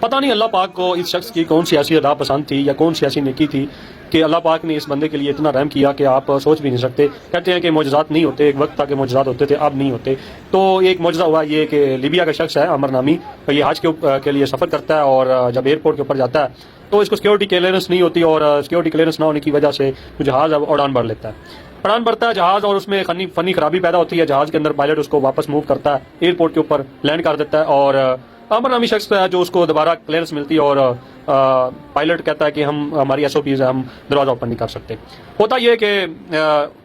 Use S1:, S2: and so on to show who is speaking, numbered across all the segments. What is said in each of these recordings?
S1: پتہ نہیں اللہ پاک کو اس شخص کی کون سی ایسی ادا پسند تھی یا کون سی ایسی نیکی تھی کہ اللہ پاک نے اس بندے کے لیے اتنا رحم کیا کہ آپ سوچ بھی نہیں سکتے. کہتے ہیں کہ معجزات نہیں ہوتے, ایک وقت تھا کہ معجزات ہوتے تھے, اب نہیں ہوتے. تو ایک معجزہ ہوا یہ کہ لیبیا کا شخص ہے عمر نامی, یہ حج کے لیے سفر کرتا ہے اور جب ایئرپورٹ کے اوپر جاتا ہے تو اس کو سیکورٹی کلیئرنس نہیں ہوتی, اور سیکورٹی کلیئرنس نہ ہونے کی وجہ سے جہاز اڑان بھر لیتا ہے. اڑان بھرتا ہے جہاز اور اس میں فنی خرابی پیدا ہوتی ہے جہاز کے اندر. پائلٹ اس کو واپس موو کرتا ہے, ایئرپورٹ کے اوپر لینڈ کر دیتا ہے, اور عمر نامی شخص ہے جو اس کو دوبارہ کلیئرنس ملتی ہے, اور پائلٹ کہتا ہے کہ ہماری ایس او پیز ہے, ہم دروازہ اوپن نہیں کر سکتے. ہوتا یہ کہ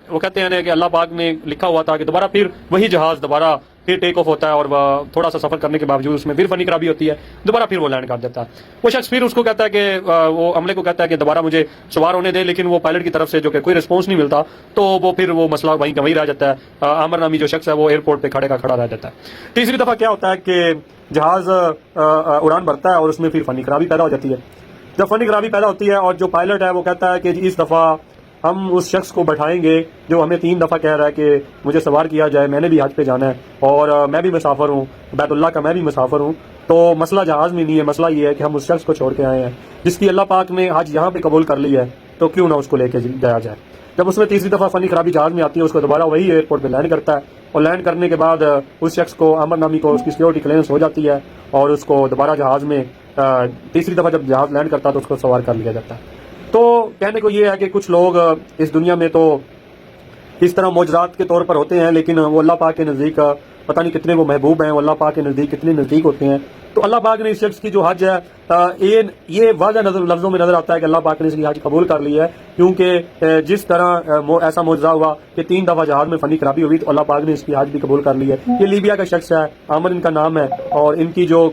S1: وہ کہتے ہیں کہ اللہ پاک نے لکھا ہوا تھا کہ دوبارہ پھر وہی جہاز دوبارہ پھر ٹیک آف ہوتا ہے, اور تھوڑا سا سفر کرنے کے باوجود اس میں پھر فنی خرابی ہوتی ہے, دوبارہ پھر وہ لینڈ کر دیتا ہے. وہ شخص پھر اس کو کہتا ہے کہ وہ عملے کو کہتا ہے کہ دوبارہ مجھے سوار ہونے دے, لیکن وہ پائلٹ کی طرف سے جو کہ کوئی رسپانس نہیں ملتا, تو وہ پھر وہ مسئلہ وہیں کا وہیں رہ جاتا ہے. عامر نامی جو شخص ہے وہ ایئرپورٹ پہ کھڑے کا کھڑا رہ جاتا ہے. تیسری دفعہ کیا ہوتا ہے کہ جہاز اڑان بھرتا ہے اور اس میں پھر فنی خرابی پیدا ہو جاتی ہے. جب فنی خرابی پیدا ہوتی ہے اور جو پائلٹ ہے وہ کہتا ہے کہ اس دفعہ ہم اس شخص کو بٹھائیں گے جو ہمیں 3 دفعہ کہہ رہا ہے کہ مجھے سوار کیا جائے, میں نے بھی حج پہ جانا ہے اور میں بھی مسافر ہوں, بیت اللہ کا میں بھی مسافر ہوں. تو مسئلہ جہاز میں نہیں ہے, مسئلہ یہ ہے کہ ہم اس شخص کو چھوڑ کے آئے ہیں جس کی اللہ پاک نے حج یہاں پہ قبول کر لی ہے, تو کیوں نہ اس کو لے کے جایا جائے. جب اس میں تیسری دفعہ فنی خرابی جہاز میں آتی ہے, اس کو دوبارہ وہی ایئرپورٹ پہ لینڈ کرتا ہے, اور لینڈ کرنے کے بعد اس شخص کو عامر نامی کو اس کی سیکورٹی کلیئرنس ہو جاتی ہے, اور اس کو دوبارہ جہاز میں تیسری دفعہ جب جہاز لینڈ کرتا ہے تو اس کو سوار کر لیا جاتا ہے. تو کہنے کو یہ ہے کہ کچھ لوگ اس دنیا میں تو اس طرح معجزات کے طور پر ہوتے ہیں, لیکن وہ اللہ پاک کے نزدیک پتہ نہیں کتنے وہ محبوب ہیں, وہ اللہ پاک کے نزدیک کتنے نزدیک ہوتے ہیں. تو اللہ پاک نے اس شخص کی جو حج ہے یہ واضح لفظوں میں نظر آتا ہے کہ اللہ پاک نے اس کی حج قبول کر لی ہے, کیونکہ جس طرح ایسا معجزہ ہوا کہ 3 دفعہ جہاز میں فنی خرابی ہوئی تو اللہ پاک نے اس کی حج بھی قبول کر لی ہے. یہ لیبیا کا شخص ہے, عامر ان کا نام ہے, اور ان کی جو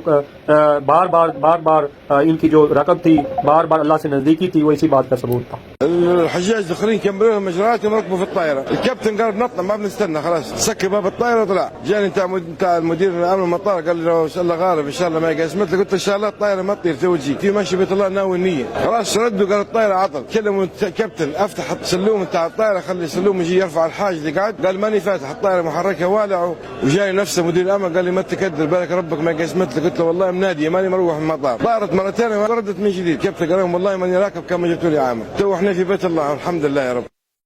S1: بار بار ان کی جو رقب تھی, بار بار اللہ سے نزدیکی تھی, وہ اسی بات کا ثبوت تھا.
S2: الحجاج داخلين كملوا لهم اجراءات يركبوا في الطائره، الكابتن قال بنطلع ما بنستنى خلاص، سكر باب الطائره وطلع. جاني بتاع المدير امن المطار قال لي ان شاء الله غالب ان شاء الله ما يقسمت لي، قلت ان شاء الله الطائره ما تطير توجي في ماشي بيت الله ناوي النيه. خلاص ردوا قال الطائره عطل، كلموا الكابتن افتح السلوم بتاع الطائره خلي السلوم يجي يرفع الحاج اللي قاعد، قال ماني فاتح الطائره محركها والع. وجاي نفسه مدير الامن قال لي ما تكدر بالك ربك ما قسمت لي، قلت له والله مناديه ماني مروح من المطار. طارت مرتين وردت من جديد، كابتن قال لهم والله ماني راكب كما جبتوا لي عامر. تو احنا في بيت الله الحمد لله يا رب.